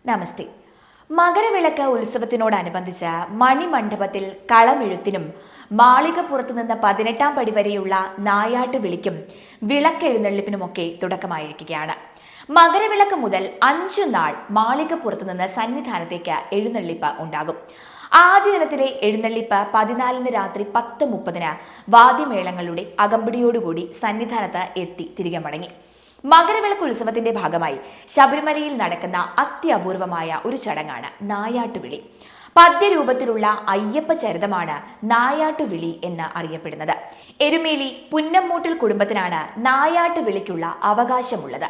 നമസ്തേ. മകരവിളക്ക് ഉത്സവത്തിനോടനുബന്ധിച്ച് മണിമണ്ഡപത്തിൽ കളമെഴുത്തിനും മാളികപ്പുറത്ത് നിന്ന് 18-ാം പടി വരെയുള്ള നായാട്ട് വിളിക്കും വിളക്കെഴുന്നള്ളിപ്പിനുമൊക്കെ തുടക്കമായിരിക്കുകയാണ്. മകരവിളക്ക് മുതൽ 5 നാൾ മാളികപ്പുറത്ത് നിന്ന് സന്നിധാനത്തേക്ക് എഴുന്നള്ളിപ്പ് ഉണ്ടാകും. ആദ്യ ദിനത്തിലെ എഴുന്നള്ളിപ്പ് 14-ന് രാത്രി 10:30-ന് വാദ്യമേളങ്ങളുടെ അകമ്പടിയോടുകൂടി സന്നിധാനത്ത് എത്തി തിരികെ മടങ്ങി. മകരവിളക്ക് ഉത്സവത്തിന്റെ ഭാഗമായി ശബരിമലയിൽ നടക്കുന്ന അത്യപൂർവമായ ഒരു ചടങ്ങാണ് നായാട്ടുവിളി. പദ്യരൂപത്തിലുള്ള അയ്യപ്പ ചരിതമാണ് നായാട്ടുവിളി എന്ന് അറിയപ്പെടുന്നത്. എരുമേലി പുന്നമ്മൂട്ടിൽ കുടുംബത്തിനാണ് നായാട്ടുവിളിക്കുള്ള അവകാശമുള്ളത്.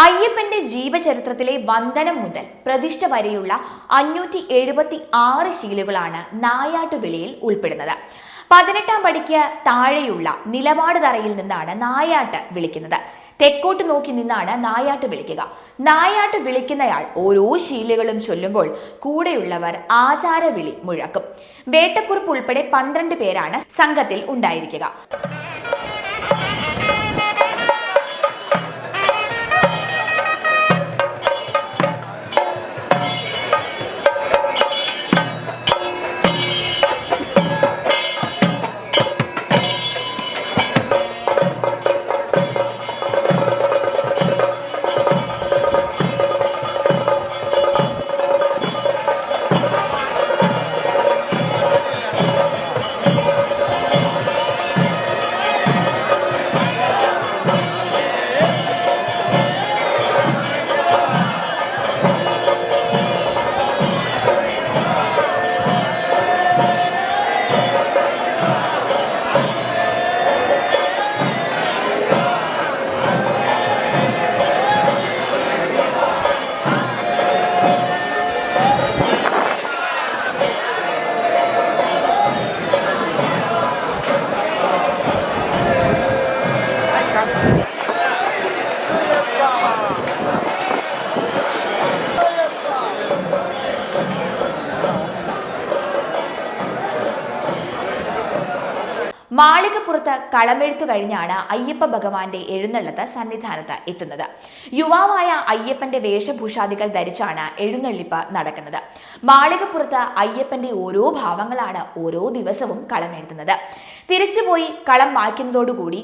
അയ്യപ്പന്റെ ജീവചരിത്രത്തിലെ വന്ദനം മുതൽ പ്രതിഷ്ഠ വരെയുള്ള 576 ശീലുകളാണ് നായാട്ടുവിളിയിൽ ഉൾപ്പെടുന്നത്. 18-ാം പടിക്ക് താഴെയുള്ള നിലപാട് തറയിൽ നിന്നാണ് നായാട്ട് വിളിക്കുന്നത്. തെക്കോട്ട് നോക്കി നിന്നാണ് നായാട്ട് വിളിക്കുക. നായാട്ട് വിളിക്കുന്നയാൾ ഓരോ ശീലുകളും ചൊല്ലുമ്പോൾ കൂടെയുള്ളവർ ആചാരവിളി മുഴക്കും. വേട്ടക്കുറിപ്പ് ഉൾപ്പെടെ 12 പേരാണ് സംഘത്തിൽ ഉണ്ടായിരിക്കുക. മാളികപ്പുറത്ത് കളമെഴുത്തു കഴിഞ്ഞാണ് അയ്യപ്പ ഭഗവാന്റെ എഴുന്നള്ളത്ത് സന്നിധാനത്ത് എത്തുന്നത്. യുവാവായ അയ്യപ്പന്റെ വേഷഭൂഷാദികൾ ധരിച്ചാണ് എഴുന്നള്ളിപ്പ് നടക്കുന്നത്. മാളികപ്പുറത്ത് അയ്യപ്പന്റെ ഓരോ ഭാവങ്ങളാണ് ഓരോ ദിവസവും കളമെഴുതുന്നത്. തിരിച്ചുപോയി കളം മായ്ക്കുന്നതോടുകൂടി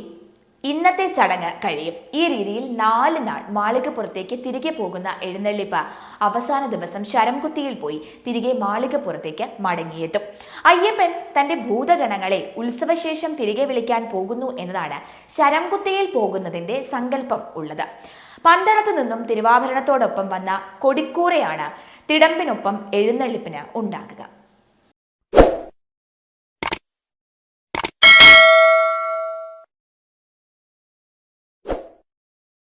ഇന്നത്തെ ചടങ്ങ് കഴിയും. ഈ രീതിയിൽ 4 നാൾ മാളികപ്പുറത്തേക്ക് തിരികെ പോകുന്ന എഴുന്നള്ളിപ്പ് അവസാന ദിവസം ശരംകുത്തിയിൽ പോയി തിരികെ മാളികപ്പുറത്തേക്ക് മടങ്ങിയെത്തും. അയ്യപ്പൻ തന്റെ ഭൂതഗണങ്ങളെ ഉത്സവശേഷം തിരികെ വിളിക്കാൻ പോകുന്നു എന്നതാണ് ശരംകുത്തിയിൽ പോകുന്നതിന്റെ സങ്കല്പം ഉള്ളത്. പന്തളത്തു നിന്നും തിരുവാഭരണത്തോടൊപ്പം വന്ന കൊടിക്കൂറയാണ് തിടമ്പിനൊപ്പം എഴുന്നള്ളിപ്പിന് ഉണ്ടാകുക.